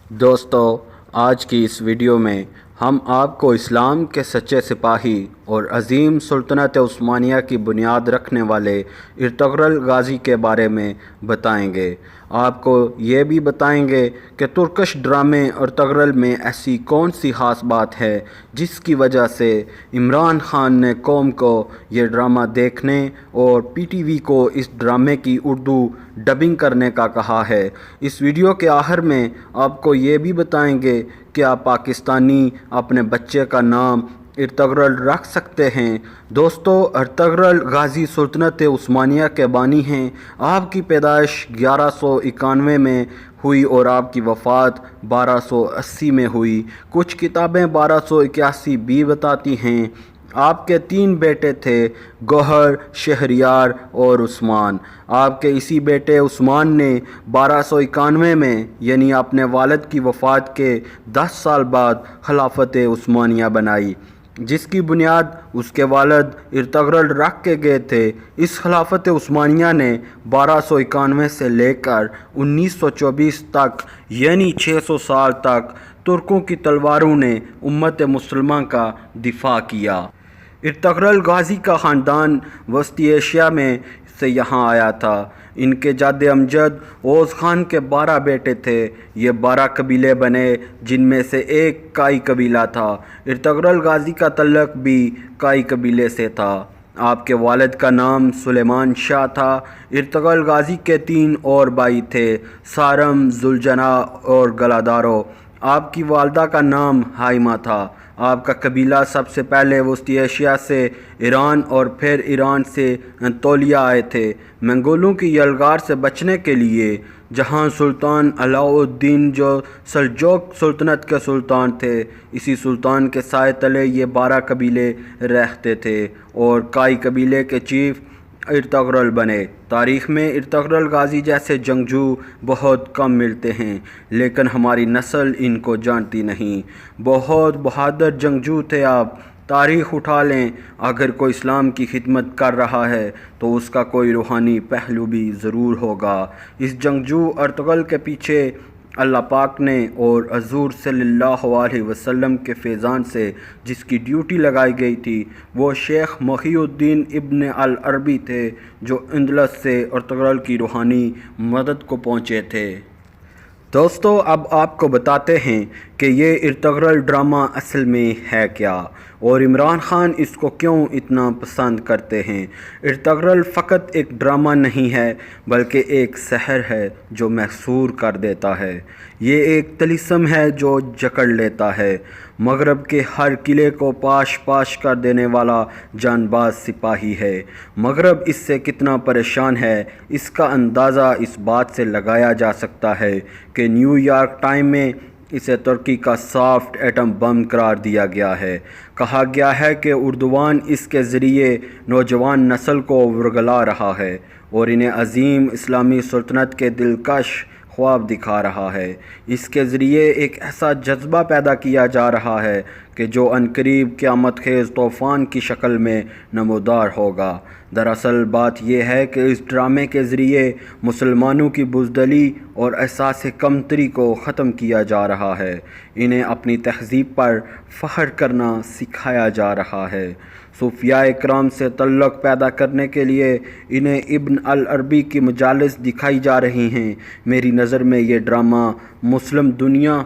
دوستو، آج کی اس ویڈیو میں ہم آپ کو اسلام کے سچے سپاہی اور عظیم سلطنت عثمانیہ کی بنیاد رکھنے والے ارطغرل غازی کے بارے میں بتائیں گے۔ آپ کو یہ بھی بتائیں گے کہ ترکش ڈرامے ارطغرل میں ایسی کون سی خاص بات ہے جس کی وجہ سے عمران خان نے قوم کو یہ ڈرامہ دیکھنے اور پی ٹی وی کو اس ڈرامے کی اردو ڈبنگ کرنے کا کہا ہے۔ اس ویڈیو کے آخر میں آپ کو یہ بھی بتائیں گے کہ آپ پاکستانی اپنے بچے کا نام ارطغرل رکھ سکتے ہیں۔ دوستو، ارطغرل غازی سلطنت عثمانیہ کے بانی ہیں۔ آپ کی پیدائش 1191 میں ہوئی اور آپ کی وفات 1280 میں ہوئی۔ کچھ کتابیں 1281 بھی بتاتی ہیں۔ آپ کے 3 بیٹے تھے، گوہر، شہریار اور عثمان۔ آپ کے اسی بیٹے عثمان نے 1291 میں یعنی اپنے والد کی وفات کے 10 سال بعد خلافت عثمانیہ بنائی، جس کی بنیاد اس کے والد ارطغرل رکھ کے گئے تھے۔ اس خلافت عثمانیہ نے 1291 سے لے کر 1924 تک یعنی 600 سال تک ترکوں کی تلواروں نے امت مسلمہ کا دفاع کیا۔ ارطغرل غازی کا خاندان وسطی ایشیا میں سے یہاں آیا تھا۔ ان کے جد امجد اوغوز خان کے 12 بیٹے تھے۔ یہ 12 قبیلے بنے، جن میں سے ایک کائی قبیلہ تھا۔ ارطغرل غازی کا تعلق بھی کائی قبیلے سے تھا۔ آپ کے والد کا نام سلیمان شاہ تھا۔ ارطغرل غازی کے 3 اور بھائی تھے، سارم، ذوالجنا اور گلادارو۔ آپ کی والدہ کا نام ہائمہ تھا۔ آپ کا قبیلہ سب سے پہلے وسطی ایشیا سے ایران اور پھر ایران سے انطولیہ آئے تھے، منگولوں کی یلغار سے بچنے کے لیے، جہاں سلطان علاء الدین جو سلجوق سلطنت کے سلطان تھے، اسی سلطان کے سائے تلے یہ 12 قبیلے رہتے تھے اور کائی قبیلے کے چیف ارطغرل بنے۔ تاریخ میں ارطغرل غازی جیسے جنگجو بہت کم ملتے ہیں، لیکن ہماری نسل ان کو جانتی نہیں۔ بہت بہادر جنگجو تھے آپ۔ تاریخ اٹھا لیں، اگر کوئی اسلام کی خدمت کر رہا ہے تو اس کا کوئی روحانی پہلو بھی ضرور ہوگا۔ اس جنگجو ارطغرل کے پیچھے اللہ پاک نے اور حضور صلی اللہ علیہ وسلم کے فیضان سے جس کی ڈیوٹی لگائی گئی تھی، وہ شیخ محی الدین ابن العربی تھے، جو اندلس سے ارطغرل کی روحانی مدد کو پہنچے تھے۔ دوستو، اب آپ کو بتاتے ہیں کہ یہ ارطغرل ڈرامہ اصل میں ہے کیا اور عمران خان اس کو کیوں اتنا پسند کرتے ہیں۔ ارطغرل فقط ایک ڈرامہ نہیں ہے، بلکہ ایک سحر ہے جو محصور کر دیتا ہے۔ یہ ایک طلسم ہے جو جکڑ لیتا ہے۔ مغرب کے ہر قلعے کو پاش پاش کر دینے والا جان باز سپاہی ہے۔ مغرب اس سے کتنا پریشان ہے، اس کا اندازہ اس بات سے لگایا جا سکتا ہے کہ نیو یارک ٹائم میں اسے ترکی کا سافٹ ایٹم بم قرار دیا گیا ہے۔ کہا گیا ہے کہ اردوان اس کے ذریعے نوجوان نسل کو ورگلا رہا ہے اور انہیں عظیم اسلامی سلطنت کے دلکش خواب دکھا رہا ہے۔ اس کے ذریعے ایک ایسا جذبہ پیدا کیا جا رہا ہے کہ جو عنقریب قیامت خیز طوفان کی شکل میں نمودار ہوگا۔ دراصل بات یہ ہے کہ اس ڈرامے کے ذریعے مسلمانوں کی بزدلی اور احساس کمتری کو ختم کیا جا رہا ہے۔ انہیں اپنی تہذیب پر فخر کرنا سکھایا جا رہا ہے۔ صوفیاء کرام سے تعلق پیدا کرنے کے لیے انہیں ابن العربی کی مجالس دکھائی جا رہی ہیں۔ میری نظر میں یہ ڈرامہ مسلم دنیا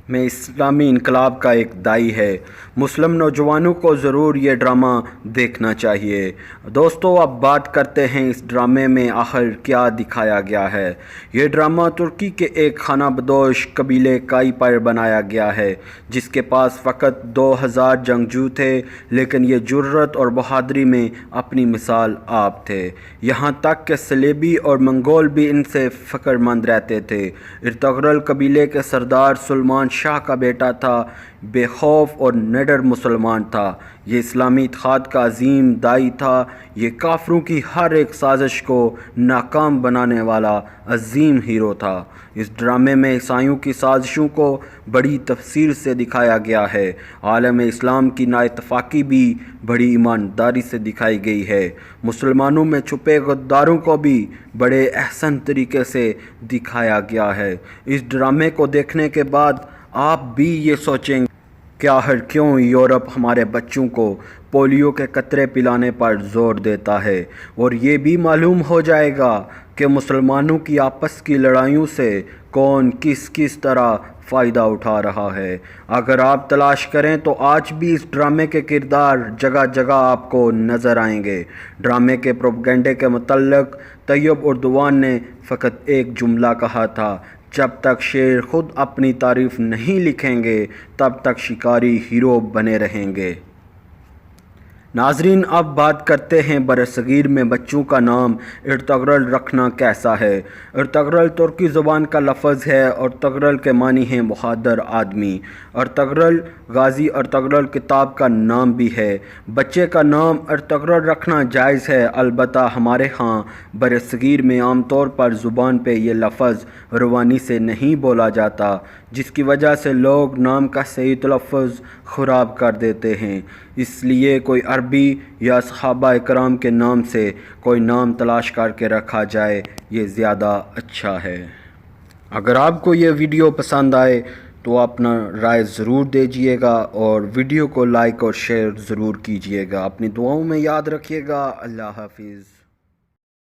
میں اسلامی انقلاب کا ایک داعی ہے۔ مسلم نوجوانوں کو ضرور یہ ڈرامہ دیکھنا چاہیے۔ دوستو، اب بات کرتے ہیں اس ڈرامے میں آخر کیا دکھایا گیا ہے۔ یہ ڈرامہ ترکی کے ایک خانہ بدوش قبیلے کائی پر بنایا گیا ہے، جس کے پاس فقط 2000 جنگجو تھے، لیکن یہ جرأت اور بہادری میں اپنی مثال آپ تھے۔ یہاں تک کہ صلیبی اور منگول بھی ان سے فکر مند رہتے تھے۔ ارطغرل قبیلے کے سردار سلمان شاہ کا بیٹا تھا۔ بے خوف اور نڈر مسلمان تھا۔ یہ اسلامی اتحاد کا عظیم داعی تھا۔ یہ کافروں کی ہر ایک سازش کو ناکام بنانے والا عظیم ہیرو تھا۔ اس ڈرامے میں عیسائیوں کی سازشوں کو بڑی تفصیل سے دکھایا گیا ہے۔ عالم اسلام کی نااتفاقی بھی بڑی ایمانداری سے دکھائی گئی ہے۔ مسلمانوں میں چھپے غداروں کو بھی بڑے احسن طریقے سے دکھایا گیا ہے۔ اس ڈرامے کو دیکھنے کے بعد آپ بھی یہ سوچیں گے کہ آخر کیوں یورپ ہمارے بچوں کو پولیو کے قطرے پلانے پر زور دیتا ہے، اور یہ بھی معلوم ہو جائے گا کہ مسلمانوں کی آپس کی لڑائیوں سے کون کس طرح فائدہ اٹھا رہا ہے۔ اگر آپ تلاش کریں تو آج بھی اس ڈرامے کے کردار جگہ جگہ آپ کو نظر آئیں گے۔ ڈرامے کے پروپیگنڈے کے متعلق طیب اردوان نے فقط ایک جملہ کہا تھا: جب تک شیر خود اپنی تعریف نہیں لکھیں گے تب تک شکاری ہیرو بنے رہیں گے۔ ناظرین، اب بات کرتے ہیں برصغیر میں بچوں کا نام ارطغرل رکھنا کیسا ہے۔ ارطغرل ترکی زبان کا لفظ ہے۔ ارطغرل کے معنی ہیں بہادر آدمی۔ ارطغرل غازی ارطغرل کتاب کا نام بھی ہے۔ بچے کا نام ارطغرل رکھنا جائز ہے، البتہ ہمارے ہاں برصغیر میں عام طور پر زبان پہ یہ لفظ روانی سے نہیں بولا جاتا، جس کی وجہ سے لوگ نام کا صحیح تلفظ خراب کر دیتے ہیں۔ اس لیے کوئی عربی یا صحابہ کرام کے نام سے کوئی نام تلاش کر کے رکھا جائے، یہ زیادہ اچھا ہے۔ اگر آپ کو یہ ویڈیو پسند آئے تو اپنا رائے ضرور دیجیے گا، اور ویڈیو کو لائک اور شیئر ضرور کیجیے گا۔ اپنی دعاؤں میں یاد رکھیے گا۔ اللہ حافظ۔